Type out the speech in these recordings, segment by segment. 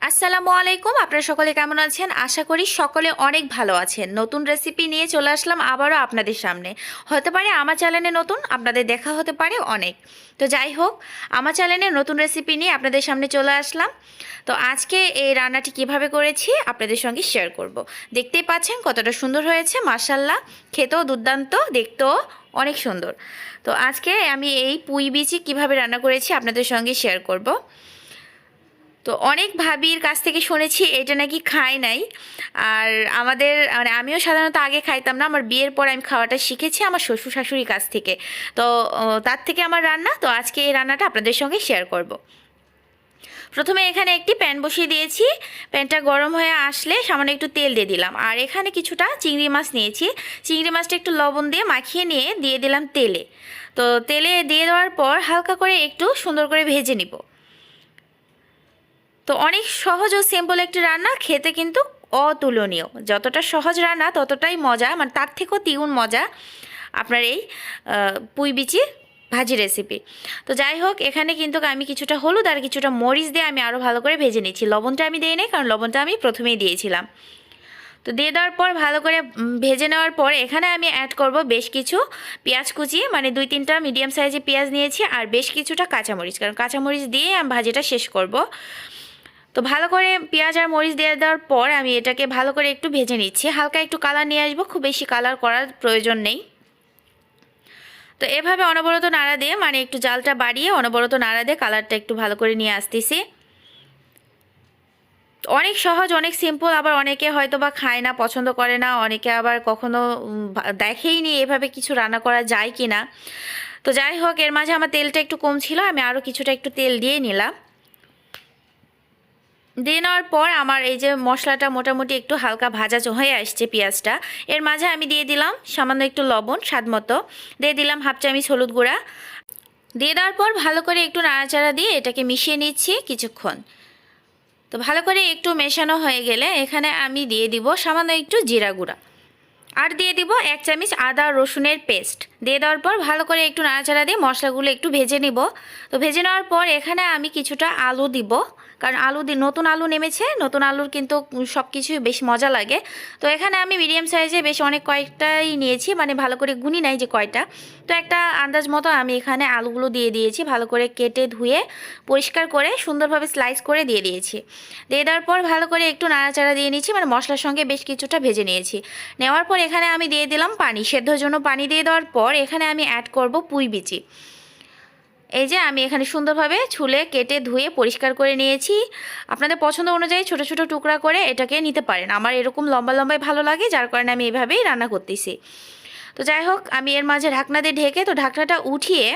আসসালামু আলাইকুম। আপনারা সকলে কেমন আছেন? আশা করি সকলে অনেক ভালো আছেন। নতুন রেসিপি নিয়ে চলে আসলাম আবারও আপনাদের সামনে। হতে পারে আমার চ্যানেলে নতুন, আপনাদের দেখা হতে পারে অনেক। তো যাই হোক, আমার চ্যানেলে নতুন রেসিপি নিয়ে আপনাদের সামনে চলে আসলাম। তো আজকে এই রান্নাটি কিভাবে করেছি আপনাদের সঙ্গে শেয়ার করব। দেখতেই পাচ্ছেন কতটা সুন্দর হয়েছে, মাশাআল্লাহ। খেতেও দুর্দান্ত, দেখতেও অনেক সুন্দর। তো আজকে আমি এই পুঁই বিচি কীভাবে রান্না করেছি আপনাদের সঙ্গে শেয়ার করব। তো অনেক ভাবির কাছ থেকে শুনেছি এটা নাকি খাই নাই। আর আমাদের মানে আমিও সাধারণত আগে খাইতাম না, আমার বিয়ের পর আমি খাওয়াটা শিখেছি আমার শ্বশুর শাশুড়ির কাছ থেকে। তো তার থেকে আমার রান্না, তো আজকে এই রান্নাটা আপনাদের সঙ্গে শেয়ার করব। প্রথমে এখানে একটি প্যান বসিয়ে দিয়েছি। প্যানটা গরম হয়ে আসলে সামান্য একটু তেল দিয়ে দিলাম। আর এখানে কিছুটা চিংড়ি মাছ নিয়েছি। চিংড়ি মাছটা একটু লবণ দিয়ে মাখিয়ে নিয়ে দিয়ে দিলাম তেলে। তো তেলে দিয়ে দেওয়ার পর হালকা করে একটু সুন্দর করে ভেজে নিব। তো অনেক সহজ ও সিম্পল একটি রান্না, খেতে কিন্তু অতুলনীয়। যতটা সহজ রান্না ততটাই মজা, মানে তার থেকেও দ্বিগুণ মজা আপনার এই পুঁই বিচি ভাজি রেসিপি। তো যাই হোক, এখানে কিন্তু আমি কিছুটা হলুদ আর কিছুটা মরিচ দিয়ে আমি আরও ভালো করে ভেজে নিচ্ছি। লবণটা আমি দিই নাই, কারণ লবণটা আমি প্রথমেই দিয়েছিলাম। তো দিয়ে দেওয়ার পর ভালো করে ভেজে নেওয়ার পর এখানে আমি অ্যাড করব বেশ কিছু পেঁয়াজ কুচি, মানে 2-3টা মিডিয়াম সাইজের পেঁয়াজ নিয়েছি, আর বেশ কিছুটা কাঁচামরিচ, কারণ কাঁচামরিচ দিয়ে আমি ভাজিটা শেষ করব। তো ভালো করে পেঁয়াজ আর মরিচ দিয়ে দেওয়ার পর আমি এটাকে ভালো করে একটু ভেজে নিচ্ছি। হালকা একটু কালার নিয়ে আসবো, খুব বেশি কালার করার প্রয়োজন নেই। তো এভাবে অনবরত নাড়া দিয়ে, মানে একটু জালটা বাড়িয়ে অনবরত নাড়া দিয়ে কালারটা একটু ভালো করে নিয়ে আসতেছি। অনেক সহজ, অনেক সিম্পল। আবার অনেকে হয়তো বা খায় না, পছন্দ করে না, অনেকে আবার কখনো দেখেই নি এভাবে কিছু রান্না করা যায় কি না। তো যাই হোক, এর মাঝে আমার তেলটা একটু কম ছিল, আমি আরও কিছুটা একটু তেল দিয়ে নিলাম। দিয়ে নেওয়ার পর আমার এই যে মশলাটা মোটামুটি একটু হালকা ভাজা হয়ে আসছে পেঁয়াজটা, এর মাঝে আমি দিয়ে দিলাম সামান্য একটু লবণ স্বাদ মতো, দিয়ে দিলাম 1/2 চামচ হলুদ গুঁড়া। দিয়ে দেওয়ার পর ভালো করে একটু নাড়াচাড়া দিয়ে এটাকে মিশিয়ে নিচ্ছি কিছুক্ষণ। তো ভালো করে একটু মেশানো হয়ে গেলে এখানে আমি দিয়ে দিব সামান্য একটু জিরা গুঁড়া, আর দিয়ে দিব 1 চামচ আদা রসুনের পেস্ট। দিয়ে দেওয়ার পর ভালো করে একটু নাড়াচাড়া দিয়ে মশলাগুলো একটু ভেজে নিব। তো ভেজে নেওয়ার পর এখানে আমি কিছুটা আলু দিব, কারণ নতুন আলু নেমেছে, নতুন আলুর কিন্তু সব কিছুই বেশ মজা লাগে। তো এখানে আমি মিডিয়াম সাইজে বেশ অনেক কয়েকটাই নিয়েছি, মানে ভালো করে গুনি নাই যে কয়টা। তো একটা আন্দাজ মতো আমি এখানে আলুগুলো দিয়ে দিয়েছি, ভালো করে কেটে ধুয়ে পরিষ্কার করে সুন্দরভাবে স্লাইস করে দিয়ে দিয়েছি। দিয়ে দেওয়ার পর ভালো করে একটু নাড়াচাড়া দিয়ে নিচ্ছি, মানে মশলার সঙ্গে বেশ কিছুটা ভেজে নিয়েছি। নেওয়ার পর এখানে আমি দিয়ে দিলাম পানি, সেদ্ধর জন্য পানি দিয়ে দেওয়ার পর এখানে আমি অ্যাড করব পুঁই বিচি। এই যে আমি এখানে সুন্দরভাবে ছুলে কেটে ধুয়ে পরিষ্কার করে নিয়েছি। আপনাদের পছন্দ অনুযায়ী ছোট ছোট টুকরা করে এটাকে নিতে পারেন। আমার এরকম লম্বা লম্বাই ভালো লাগে, যার কারণে আমি এভাবেই রান্না করতেছি। তো যাই হোক, আমি এর মাঝে ঢাকনা দিয়ে ঢেকে, তো ঢাকনাটা উঠিয়ে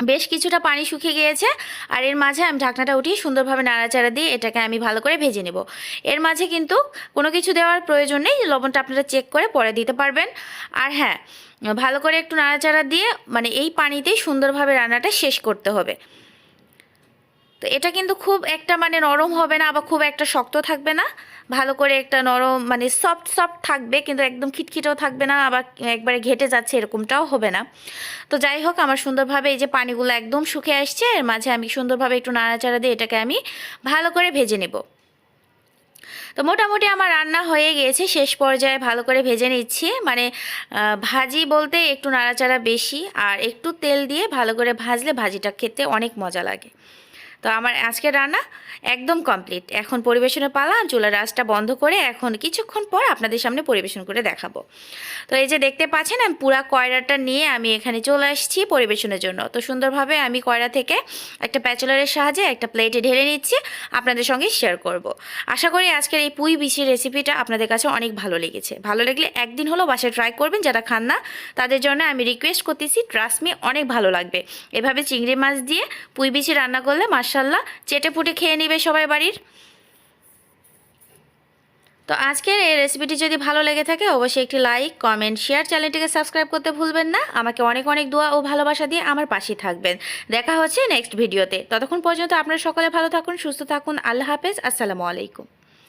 বেশ কিছুটা পানি শুকিয়ে গিয়েছে, আর এর মাঝে আমি ঢাকনাটা উঠিয়ে সুন্দরভাবে নাড়াচাড়া দিয়ে এটাকে আমি ভালো করে ভেজে নেব। এর মাঝে কিন্তু কোনো কিছু দেওয়ার প্রয়োজন নেই, লবণটা আপনারা চেক করে পরে দিতে পারবেন। আর হ্যাঁ, ভালো করে একটু নাড়াচাড়া দিয়ে, মানে এই পানিতেই সুন্দরভাবে রান্নাটা শেষ করতে হবে। তো এটা কিন্তু খুব একটা মানে নরম হবে না, আবার খুব একটা শক্ত থাকবে না, ভালো করে একটা নরম মানে সফট সফট থাকবে, কিন্তু একদম খিটখিটেও থাকবে না, আবার একবারে ঘেটে যাচ্ছে এরকমটাও হবে না। তো যাই হোক, আমার সুন্দরভাবে এই যে পানিগুলো একদম শুকিয়ে আসছে, এর মাঝে আমি সুন্দরভাবে একটু নাড়াচাড়া দিয়ে এটাকে আমি ভালো করে ভেজে নেব। তো মোটামুটি আমার রান্না হয়ে গিয়েছে, শেষ পর্যায়ে ভালো করে ভেজে নিচ্ছি, মানে ভাজি বলতে একটু নাড়াচাড়া বেশি আর একটু তেল দিয়ে ভালো করে ভাজলে ভাজিটা খেতে অনেক মজা লাগে। তো আমার আজকের রান্না একদম কমপ্লিট। এখন পরিবেশনের পালা। চুলার আঁচটা বন্ধ করে এখন কিছুক্ষণ পর আপনাদের সামনে পরিবেশন করে দেখাবো। তো এই যে দেখতে পাচ্ছেন, আমি পুরা কয়রাটা নিয়ে আমি এখানে চলে আসছি পরিবেশনের জন্য। তো সুন্দরভাবে আমি কয়রা থেকে একটা প্যাচুলারের সাহায্যে একটা প্লেটে ঢেলে নিচ্ছি, আপনাদের সঙ্গে শেয়ার করব। আশা করি আজকের এই পুঁই বিচির রেসিপিটা আপনাদের কাছে অনেক ভালো লেগেছে। ভালো লাগলে একদিন হলো বাসায় ট্রাই করবেন, যারা খান না তাদের জন্য আমি রিকোয়েস্ট করতেছি, ট্রাস্ট মি অনেক ভালো লাগবে। এভাবে চিংড়ি মাছ দিয়ে পুঁই বিচি রান্না করলে মাশাআল্লাহ চেটে পুটে খেয়ে নেবে সবাই বাড়ির। তো আজকের এই রেসিপিটি যদি ভালো লেগে থাকে অবশ্যই একটি লাইক, কমেন্ট, শেয়ার, চ্যানেলটিকে সাবস্ক্রাইব করতে ভুলবেন না। আমাকে অনেক অনেক দোয়া ও ভালোবাসা দিয়ে আমার পাশে থাকবেন। দেখা হচ্ছে নেক্সট ভিডিওতে। ততক্ষণ পর্যন্ত আপনারা সকলে ভালো থাকুন, সুস্থ থাকুন। আল্লাহ হাফেজ, আসসালামু আলাইকুম।